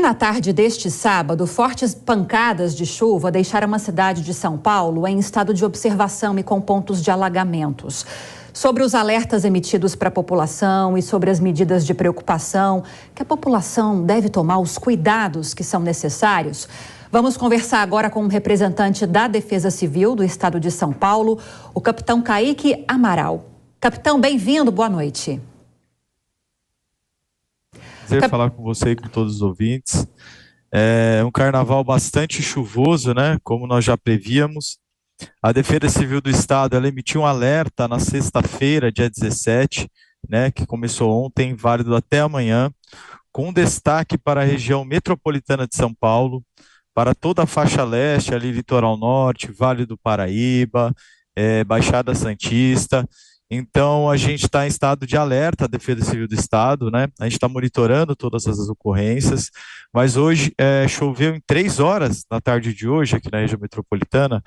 na tarde deste sábado, fortes pancadas de chuva deixaram a cidade de São Paulo em estado de observação e com pontos de alagamentos. Sobre os alertas emitidos para a população e sobre as medidas de preocupação que a população deve tomar, os cuidados que são necessários, vamos conversar agora com um representante da Defesa Civil do estado de São Paulo, o capitão Kaique Amaral. Capitão, bem-vindo, boa noite. Prazer falar com você e com todos os ouvintes. É um carnaval bastante chuvoso, né? Como nós já prevíamos. A Defesa Civil do Estado, ela emitiu um alerta na sexta-feira, dia 17, né? Que começou ontem, válido até amanhã, com destaque para a região metropolitana de São Paulo, para toda a faixa leste, ali Litoral Norte, Vale do Paraíba, Baixada Santista. Então, a gente está em estado de alerta, a Defesa Civil do Estado, né? A gente está monitorando todas essas ocorrências, mas hoje choveu em 3 horas da tarde de hoje, aqui na região metropolitana,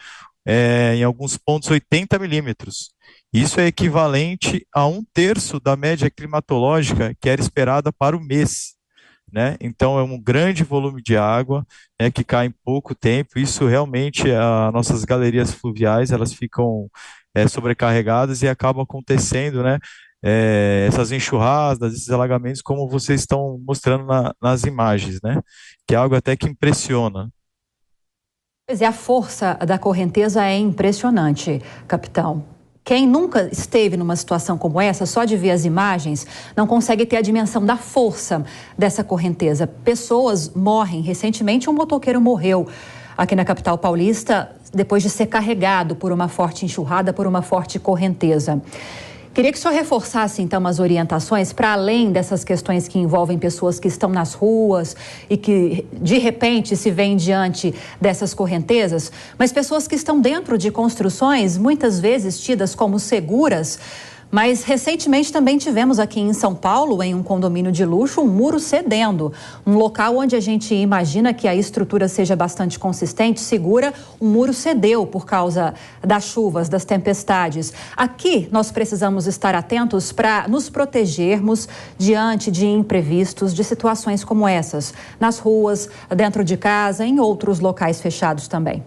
em alguns pontos 80 milímetros. Isso é equivalente a 1/3 da média climatológica que era esperada para o mês, né? Então, é um grande volume de água, né, que cai em pouco tempo. Isso realmente, as nossas galerias fluviais, elas ficam sobrecarregadas e acabam acontecendo, né, essas enxurradas, esses alagamentos, como vocês estão mostrando nas imagens, né, que é algo até que impressiona. Pois é, a força da correnteza é impressionante, capitão. Quem nunca esteve numa situação como essa, só de ver as imagens, não consegue ter a dimensão da força dessa correnteza. Pessoas morrem. Recentemente, um motoqueiro morreu aqui na capital paulista depois de ser carregado por uma forte enxurrada, por uma forte correnteza. Queria que o senhor reforçasse, então, as orientações para além dessas questões que envolvem pessoas que estão nas ruas e que, de repente, se veem diante dessas correntezas, mas pessoas que estão dentro de construções, muitas vezes tidas como seguras. Mas, recentemente, também tivemos aqui em São Paulo, em um condomínio de luxo, um muro cedendo. Um local onde a gente imagina que a estrutura seja bastante consistente, segura, um muro cedeu por causa das chuvas, das tempestades. Aqui, nós precisamos estar atentos para nos protegermos diante de imprevistos, de situações como essas, nas ruas, dentro de casa, em outros locais fechados também.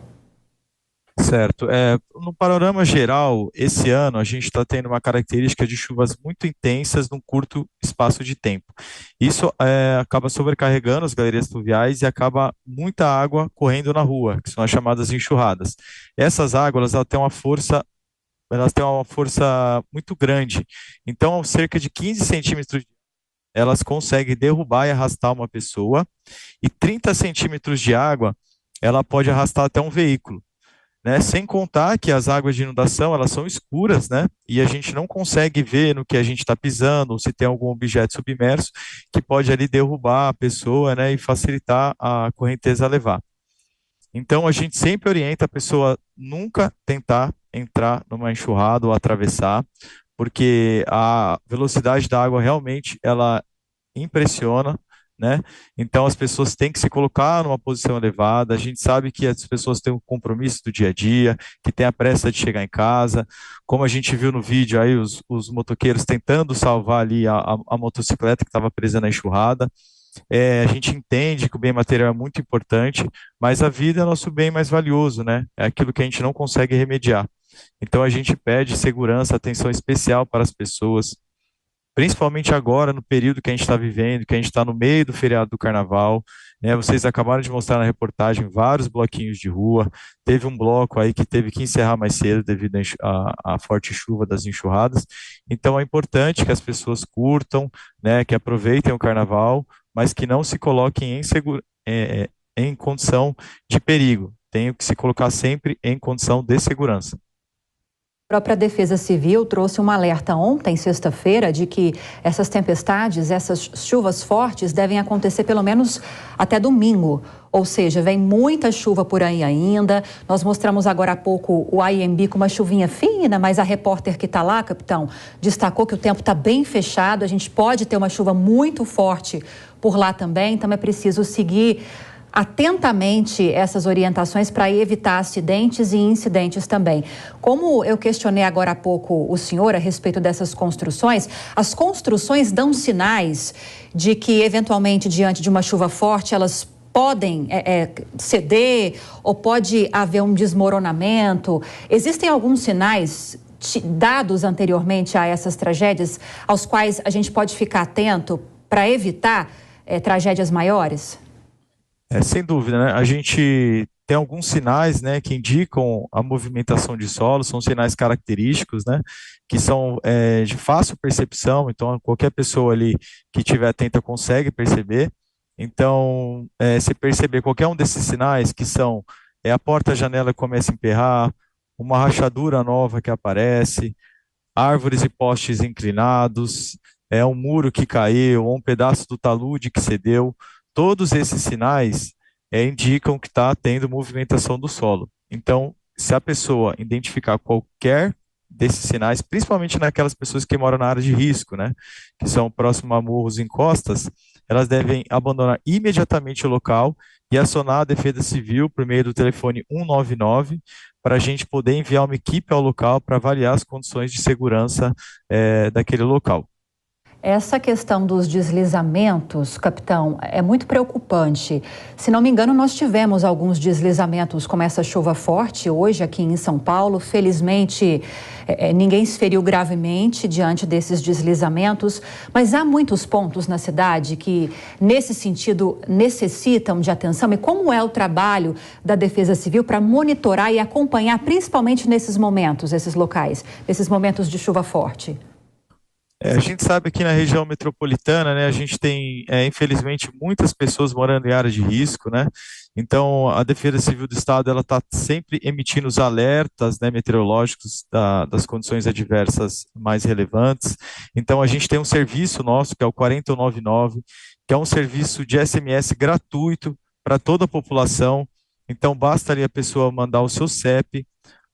Certo. No panorama geral, esse ano a gente está tendo uma característica de chuvas muito intensas num curto espaço de tempo. Isso acaba sobrecarregando as galerias fluviais e acaba muita água correndo na rua, que são as chamadas enxurradas. Essas águas, elas têm uma força muito grande. Então, cerca de 15 centímetros elas conseguem derrubar e arrastar uma pessoa, e 30 centímetros de água ela pode arrastar até um veículo. Né? Sem contar que as águas de inundação, elas são escuras, né? E a gente não consegue ver no que a gente está pisando, ou se tem algum objeto submerso que pode ali derrubar a pessoa, né, e facilitar a correnteza a levar. Então, a gente sempre orienta a pessoa nunca tentar entrar numa enxurrada ou atravessar, porque a velocidade da água realmente, ela impressiona, né? Então as pessoas têm que se colocar numa posição elevada. A gente sabe que as pessoas têm um compromisso do dia a dia, que tem a pressa de chegar em casa, como a gente viu no vídeo aí, os motoqueiros tentando salvar ali a motocicleta que estava presa na enxurrada. A gente entende que o bem material é muito importante, mas a vida é nosso bem mais valioso, né? É aquilo que a gente não consegue remediar. Então a gente pede segurança, atenção especial para as pessoas, principalmente agora, no período que a gente está vivendo, que a gente está no meio do feriado do carnaval, né? Vocês acabaram de mostrar na reportagem vários bloquinhos de rua. Teve um bloco aí que teve que encerrar mais cedo devido à forte chuva das enxurradas. Então é importante que as pessoas curtam, né, que aproveitem o carnaval, mas que não se coloquem em condição de perigo. Tem que se colocar sempre em condição de segurança. A própria Defesa Civil trouxe um alerta ontem, sexta-feira, de que essas tempestades, essas chuvas fortes devem acontecer pelo menos até domingo. Ou seja, vem muita chuva por aí ainda. Nós mostramos agora há pouco o IMB com uma chuvinha fina, mas a repórter que está lá, capitão, destacou que o tempo está bem fechado. A gente pode ter uma chuva muito forte por lá também, então é preciso seguir atentamente essas orientações para evitar acidentes e incidentes também. Como eu questionei agora há pouco o senhor a respeito dessas construções, as construções dão sinais de que, eventualmente, diante de uma chuva forte, elas podem ceder ou pode haver um desmoronamento? Existem alguns sinais dados anteriormente a essas tragédias aos quais a gente pode ficar atento para evitar tragédias maiores? Sem dúvida, né? A gente tem alguns sinais, né, que indicam a movimentação de solo, são sinais característicos, né, que são de fácil percepção, então qualquer pessoa ali que estiver atenta consegue perceber. Então, se perceber qualquer um desses sinais, que são a porta-janela que começa a emperrar, uma rachadura nova que aparece, árvores e postes inclinados, um muro que caiu, ou um pedaço do talude que cedeu, todos esses sinais indicam que está tendo movimentação do solo. Então, se a pessoa identificar qualquer desses sinais, principalmente naquelas pessoas que moram na área de risco, né, que são próximo a morros e encostas, elas devem abandonar imediatamente o local e acionar a Defesa Civil por meio do telefone 199 para a gente poder enviar uma equipe ao local para avaliar as condições de segurança daquele local. Essa questão dos deslizamentos, capitão, é muito preocupante. Se não me engano, nós tivemos alguns deslizamentos com essa chuva forte hoje aqui em São Paulo. Felizmente, ninguém se feriu gravemente diante desses deslizamentos, mas há muitos pontos na cidade que, nesse sentido, necessitam de atenção. E como é o trabalho da Defesa Civil para monitorar e acompanhar, principalmente nesses momentos, esses locais, nesses momentos de chuva forte? A gente sabe que na região metropolitana, né, a gente tem, infelizmente, muitas pessoas morando em áreas de risco, né? Então, a Defesa Civil do Estado, ela está sempre emitindo os alertas, né, meteorológicos das condições adversas mais relevantes. Então, a gente tem um serviço nosso, que é o 4099, que é um serviço de SMS gratuito para toda a população. Então, basta ali a pessoa mandar o seu CEP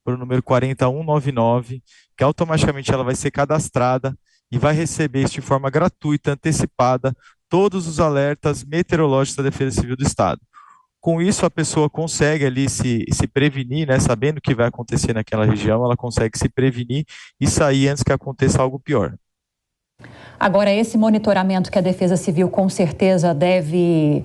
para o número 40199, que automaticamente ela vai ser cadastrada e vai receber de forma gratuita, antecipada, todos os alertas meteorológicos da Defesa Civil do Estado. Com isso, a pessoa consegue ali se prevenir, né, sabendo o que vai acontecer naquela região, ela consegue se prevenir e sair antes que aconteça algo pior. Agora, esse monitoramento que a Defesa Civil com certeza deve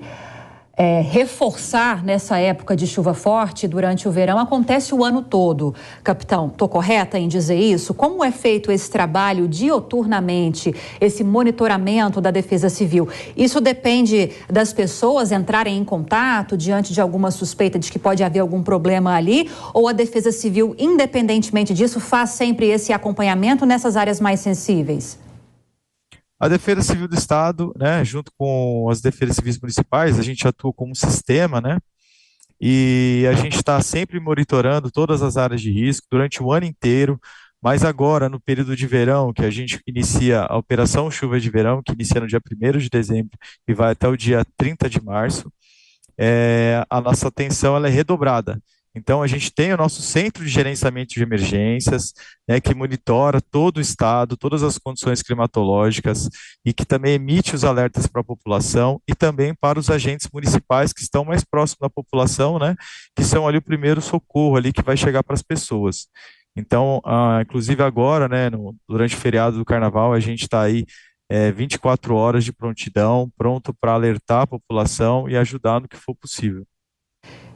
reforçar nessa época de chuva forte durante o verão, acontece o ano todo. Capitão, estou correta em dizer isso? Como é feito esse trabalho dioturnamente, esse monitoramento da Defesa Civil? Isso depende das pessoas entrarem em contato diante de alguma suspeita de que pode haver algum problema ali? Ou a Defesa Civil, independentemente disso, faz sempre esse acompanhamento nessas áreas mais sensíveis? A Defesa Civil do Estado, né, junto com as Defesas Civis Municipais, a gente atua como um sistema, né, e a gente está sempre monitorando todas as áreas de risco durante o ano inteiro, mas agora, no período de verão, que a gente inicia a Operação Chuva de Verão, que inicia no dia 1º de dezembro e vai até o dia 30 de março, a nossa atenção ela é redobrada. Então, a gente tem o nosso Centro de Gerenciamento de Emergências, né, que monitora todo o estado, todas as condições climatológicas e que também emite os alertas para a população e também para os agentes municipais que estão mais próximos da população, né, que são ali o primeiro socorro ali que vai chegar para as pessoas. Então, inclusive agora, né, durante o feriado do Carnaval, a gente está aí 24 horas de prontidão, pronto para alertar a população e ajudar no que for possível.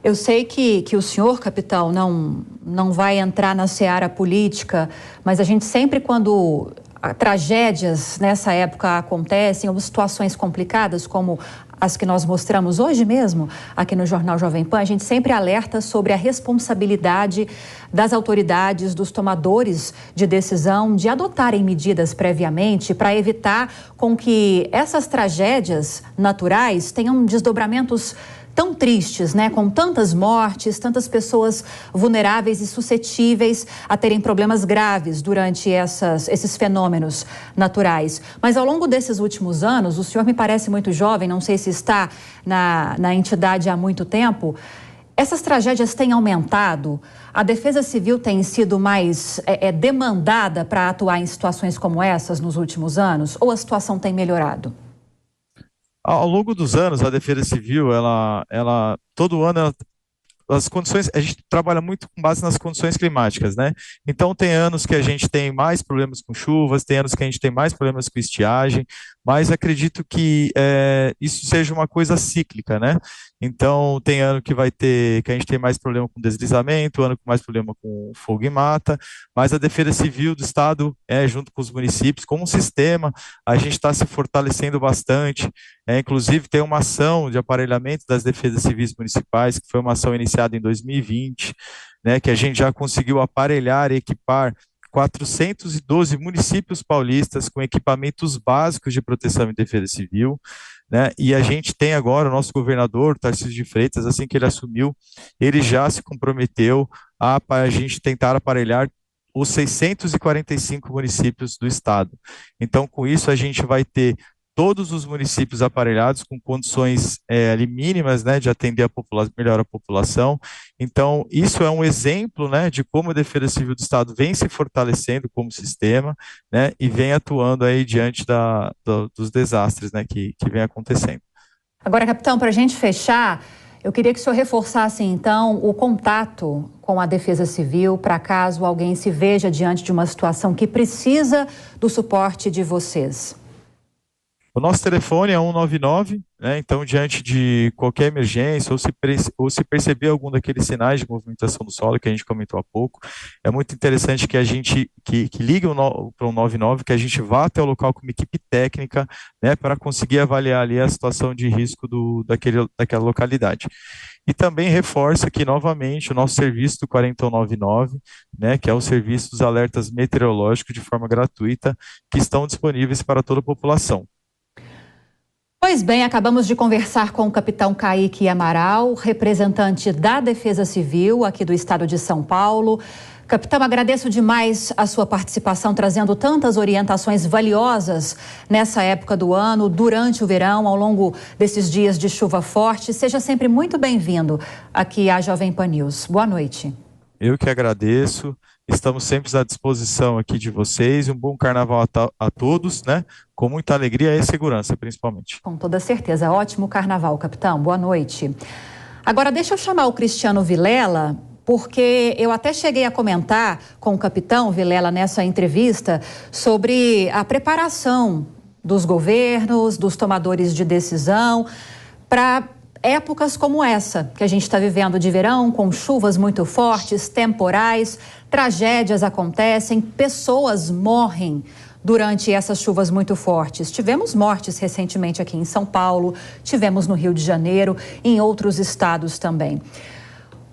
Eu sei que o senhor, capitão, não vai entrar na seara política, mas a gente sempre, quando tragédias nessa época acontecem, ou situações complicadas como as que nós mostramos hoje mesmo, aqui no Jornal Jovem Pan, a gente sempre alerta sobre a responsabilidade das autoridades, dos tomadores de decisão, de adotarem medidas previamente para evitar com que essas tragédias naturais tenham desdobramentos tão tristes, né? Com tantas mortes, tantas pessoas vulneráveis e suscetíveis a terem problemas graves durante esses fenômenos naturais. Mas ao longo desses últimos anos, o senhor me parece muito jovem, não sei se está na entidade há muito tempo, essas tragédias têm aumentado? A Defesa Civil tem sido mais demandada para atuar em situações como essas nos últimos anos? Ou a situação tem melhorado? Ao longo dos anos, a Defesa Civil, todo ano, as condições, a gente trabalha muito com base nas condições climáticas, né? Então, tem anos que a gente tem mais problemas com chuvas, tem anos que a gente tem mais problemas com estiagem, mas acredito que isso seja uma coisa cíclica, né? Então, tem ano que que a gente tem mais problema com deslizamento, ano com mais problema com fogo e mata, mas a Defesa Civil do Estado, junto com os municípios, como um sistema, a gente está se fortalecendo bastante. Inclusive, tem uma ação de aparelhamento das defesas civis municipais, que foi uma ação iniciada em 2020, né, que a gente já conseguiu aparelhar e equipar 412 municípios paulistas com equipamentos básicos de proteção e defesa civil, né, e a gente tem agora o nosso governador, Tarcísio de Freitas, assim que ele assumiu, ele já se comprometeu a gente tentar aparelhar os 645 municípios do estado. Então, com isso, a gente vai ter todos os municípios aparelhados com condições ali mínimas, né, de atender melhor a população. Então, isso é um exemplo, né, de como a Defesa Civil do Estado vem se fortalecendo como sistema, né, e vem atuando aí diante dos desastres, né, que vem acontecendo. Agora, capitão, para a gente fechar, eu queria que o senhor reforçasse, então, o contato com a Defesa Civil para caso alguém se veja diante de uma situação que precisa do suporte de vocês. O nosso telefone é 199, né? Então, diante de qualquer emergência ou se perceber algum daqueles sinais de movimentação do solo que a gente comentou há pouco, é muito interessante que a gente que ligue para o 199, que a gente vá até o local com uma equipe técnica, né, para conseguir avaliar ali a situação de risco daquela localidade. E também reforça aqui novamente o nosso serviço do 4199, né, que é o serviço dos alertas meteorológicos de forma gratuita, que estão disponíveis para toda a população. Pois bem, acabamos de conversar com o capitão Kaique Amaral, representante da Defesa Civil aqui do estado de São Paulo. Capitão, agradeço demais a sua participação, trazendo tantas orientações valiosas nessa época do ano, durante o verão, ao longo desses dias de chuva forte. Seja sempre muito bem-vindo aqui à Jovem Pan News. Boa noite. Eu que agradeço. Estamos sempre à disposição aqui de vocês. Um bom carnaval a todos, né? Com muita alegria e segurança, principalmente. Com toda certeza. Ótimo carnaval, capitão. Boa noite. Agora, deixa eu chamar o Cristiano Vilela, porque eu até cheguei a comentar com o capitão Vilela nessa entrevista sobre a preparação dos governos, dos tomadores de decisão, para épocas como essa que a gente está vivendo de verão, com chuvas muito fortes, temporais, tragédias acontecem, pessoas morrem durante essas chuvas muito fortes. Tivemos mortes recentemente aqui em São Paulo, tivemos no Rio de Janeiro e em outros estados também.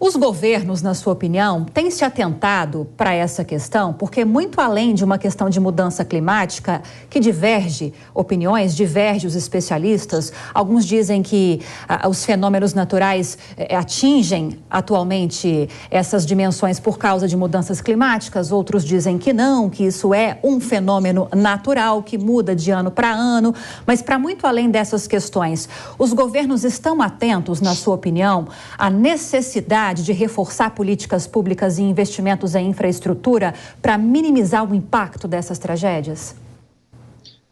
Os governos, na sua opinião, têm se atentado para essa questão? Porque muito além de uma questão de mudança climática, que diverge opiniões, diverge os especialistas, alguns dizem que os fenômenos naturais atingem atualmente essas dimensões por causa de mudanças climáticas, outros dizem que não, que isso é um fenômeno natural que muda de ano para ano, mas para muito além dessas questões, os governos estão atentos, na sua opinião, à necessidade de reforçar políticas públicas e investimentos em infraestrutura para minimizar o impacto dessas tragédias?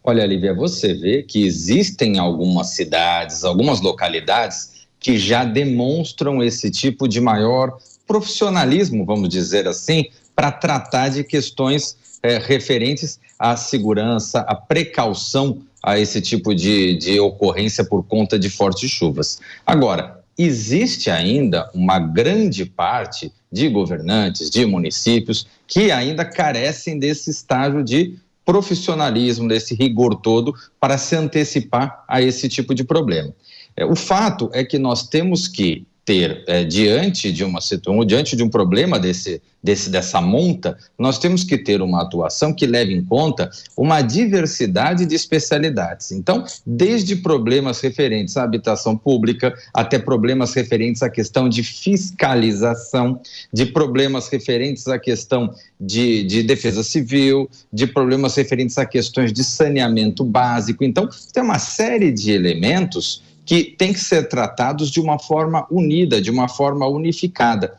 Olha, Lívia, você vê que existem algumas cidades, algumas localidades que já demonstram esse tipo de maior profissionalismo, vamos dizer assim, para tratar de questões referentes à segurança, à precaução a esse tipo de ocorrência por conta de fortes chuvas. Agora, existe ainda uma grande parte de governantes, de municípios, que ainda carecem desse estágio de profissionalismo, desse rigor todo, para se antecipar a esse tipo de problema. O fato é que nós temos que ter, diante de um problema dessa monta, nós temos que ter uma atuação que leve em conta uma diversidade de especialidades. Então, desde problemas referentes à habitação pública, até problemas referentes à questão de fiscalização, de problemas referentes à questão de defesa civil, de problemas referentes a questões de saneamento básico. Então, tem uma série de elementos que tem que ser tratados de uma forma unida, de uma forma unificada.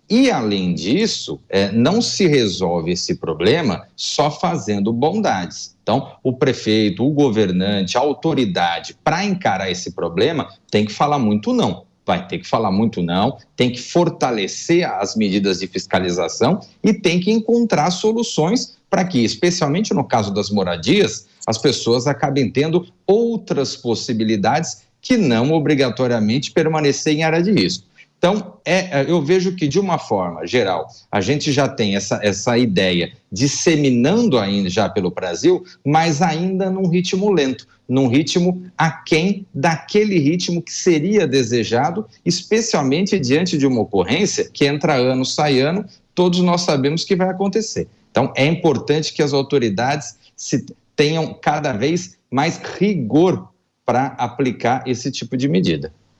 E, além disso, não se resolve esse problema só fazendo bondades. Então, o prefeito, o governante, a autoridade, para encarar esse problema, tem que falar muito não. Vai ter que falar muito não, tem que fortalecer as medidas de fiscalização e tem que encontrar soluções para que, especialmente no caso das moradias, as pessoas acabem tendo outras possibilidades que não obrigatoriamente permanecer em área de risco. Então, eu vejo que, de uma forma geral, a gente já tem essa ideia disseminando ainda já pelo Brasil, mas ainda num ritmo lento, num ritmo aquém daquele ritmo que seria desejado, especialmente diante de uma ocorrência que entra ano, sai ano, todos nós sabemos que vai acontecer. Então, é importante que as autoridades tenham cada vez mais rigor para aplicar esse tipo de medida.